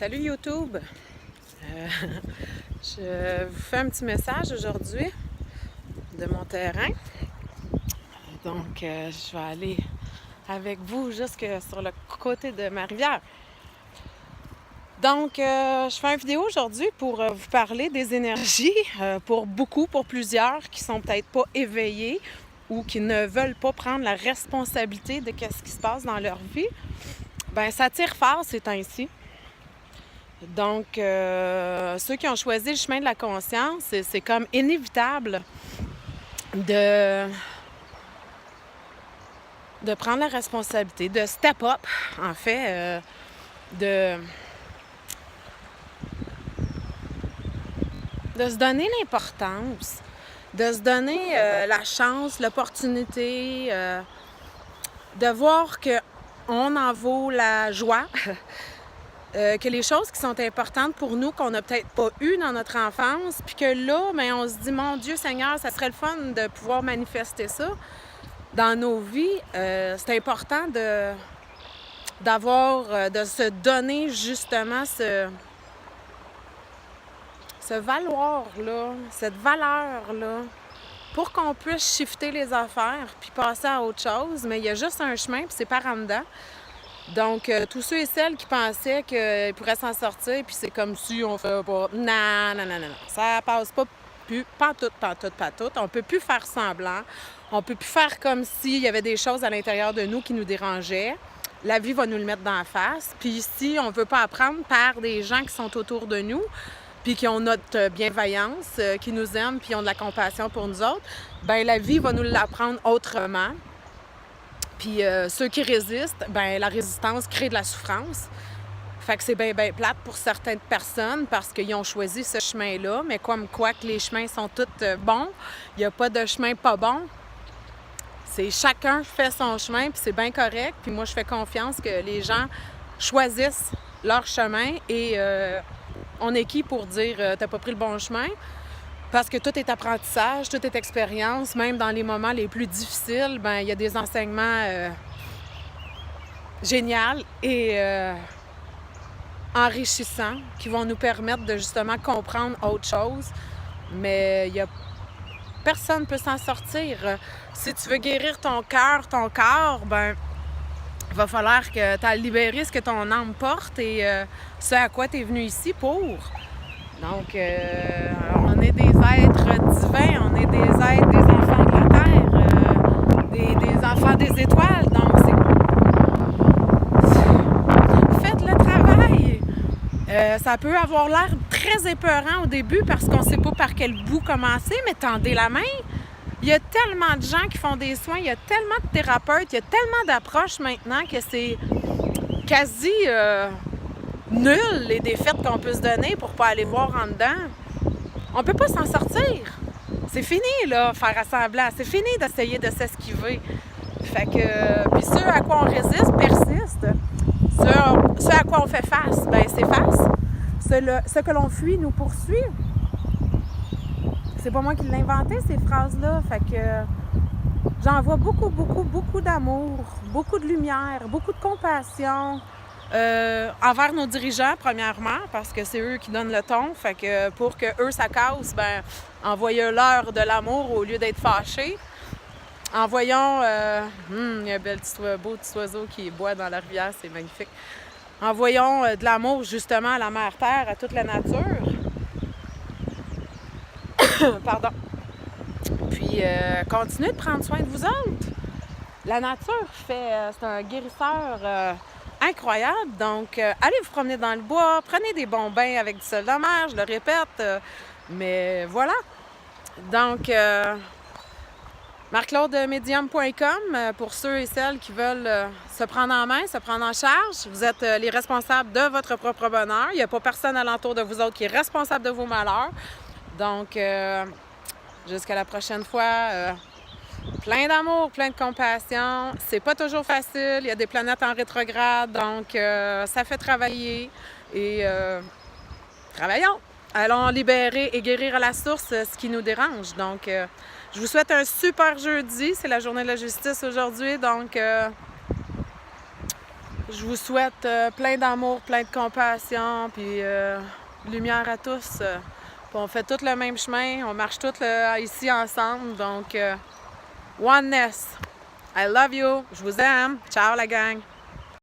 Salut YouTube! Je vous fais un petit message aujourd'hui de mon terrain. Donc, je vais aller avec vous jusque sur le côté de ma rivière. Donc, je fais une vidéo aujourd'hui pour vous parler des énergies pour plusieurs qui sont peut-être pas éveillés ou qui ne veulent pas prendre la responsabilité de ce qui se passe dans leur vie. Ben, ça tire fort ces temps-ci. Donc, ceux qui ont choisi le chemin de la conscience, c'est comme inévitable de prendre la responsabilité, de step up, en fait, de se donner l'importance, de se donner la chance, l'opportunité, de voir qu'on en vaut la joie. Que les choses qui sont importantes pour nous, qu'on n'a peut-être pas eues dans notre enfance, puis que là, bien, on se dit, mon Dieu Seigneur, ça serait le fun de pouvoir manifester ça dans nos vies. C'est important de se donner justement ce valoir-là, cette valeur-là, pour qu'on puisse shifter les affaires puis passer à autre chose. Mais il y a juste un chemin, puis c'est par en dedans. Donc, tous ceux et celles qui pensaient qu'ils pourraient s'en sortir, puis c'est comme si on fait pas... Non. Ça passe pas plus, pantoute. On peut plus faire semblant. On peut plus faire comme s'il y avait des choses à l'intérieur de nous qui nous dérangeaient. La vie va nous le mettre dans la face. Puis si on veut pas apprendre par des gens qui sont autour de nous, puis qui ont notre bienveillance, qui nous aiment, puis ont de la compassion pour nous autres, bien, la vie va nous l'apprendre autrement. Puis ceux qui résistent, ben la résistance crée de la souffrance. Fait que c'est bien plate pour certaines personnes parce qu'ils ont choisi ce chemin-là, mais comme quoi que les chemins sont tous bons, il n'y a pas de chemin pas bon. C'est chacun fait son chemin, puis c'est bien correct. Puis moi, je fais confiance que les gens choisissent leur chemin et on est qui pour dire t'as pas pris le bon chemin? Parce que tout est apprentissage, tout est expérience, même dans les moments les plus difficiles, ben il y a des enseignements géniaux et enrichissants qui vont nous permettre de justement comprendre autre chose. Mais personne ne peut s'en sortir. Si tu veux guérir ton cœur, ton corps, ben il va falloir que tu ailles libérer ce que ton âme porte et ce à quoi tu es venu ici pour. Donc, on est des êtres divins, on est des êtres, des enfants de la Terre, des enfants des étoiles. Donc, faites le travail. Ça peut avoir l'air très épeurant au début parce qu'on ne sait pas par quel bout commencer, mais tendez la main. Il y a tellement de gens qui font des soins, il y a tellement de thérapeutes, il y a tellement d'approches maintenant que c'est quasi... nul les défaites qu'on peut se donner pour pas aller voir en dedans. On peut pas s'en sortir. C'est fini, là, faire assemblant. C'est fini d'essayer de s'esquiver. Fait que... Puis ce à quoi on résiste persiste. Ce à quoi on fait face, ben c'est face. Ce que l'on fuit nous poursuit. C'est pas moi qui l'ai inventé, ces phrases-là. Fait que... J'en vois beaucoup d'amour, beaucoup de lumière, beaucoup de compassion. Envers nos dirigeants, premièrement, parce que c'est eux qui donnent le ton. Fait que pour que eux ça casse, ben envoyez-leur de l'amour au lieu d'être fâchés. Envoyons... il y a un beau petit oiseau qui boit dans la rivière, c'est magnifique. Envoyons de l'amour justement à la Mère Terre, à toute la nature. Pardon. Puis continuez de prendre soin de vous autres. La nature c'est un guérisseur... incroyable. Donc, allez vous promener dans le bois, prenez des bons bains avec du sel de mer, je le répète. Mais voilà. Donc, marclaudemedium.com pour ceux et celles qui veulent se prendre en main, se prendre en charge. Vous êtes les responsables de votre propre bonheur. Il n'y a pas personne alentour de vous autres qui est responsable de vos malheurs. Donc, jusqu'à la prochaine fois... plein d'amour, plein de compassion. C'est pas toujours facile. Il y a des planètes en rétrograde, donc ça fait travailler. Et travaillons. Allons libérer et guérir à la source ce qui nous dérange. Donc, je vous souhaite un super jeudi. C'est la journée de la justice aujourd'hui, donc Je vous souhaite plein d'amour, plein de compassion, puis lumière à tous. Puis on fait tous le même chemin, on marche tous ici ensemble, donc oneness. I love you, je vous aime. Ciao la gang!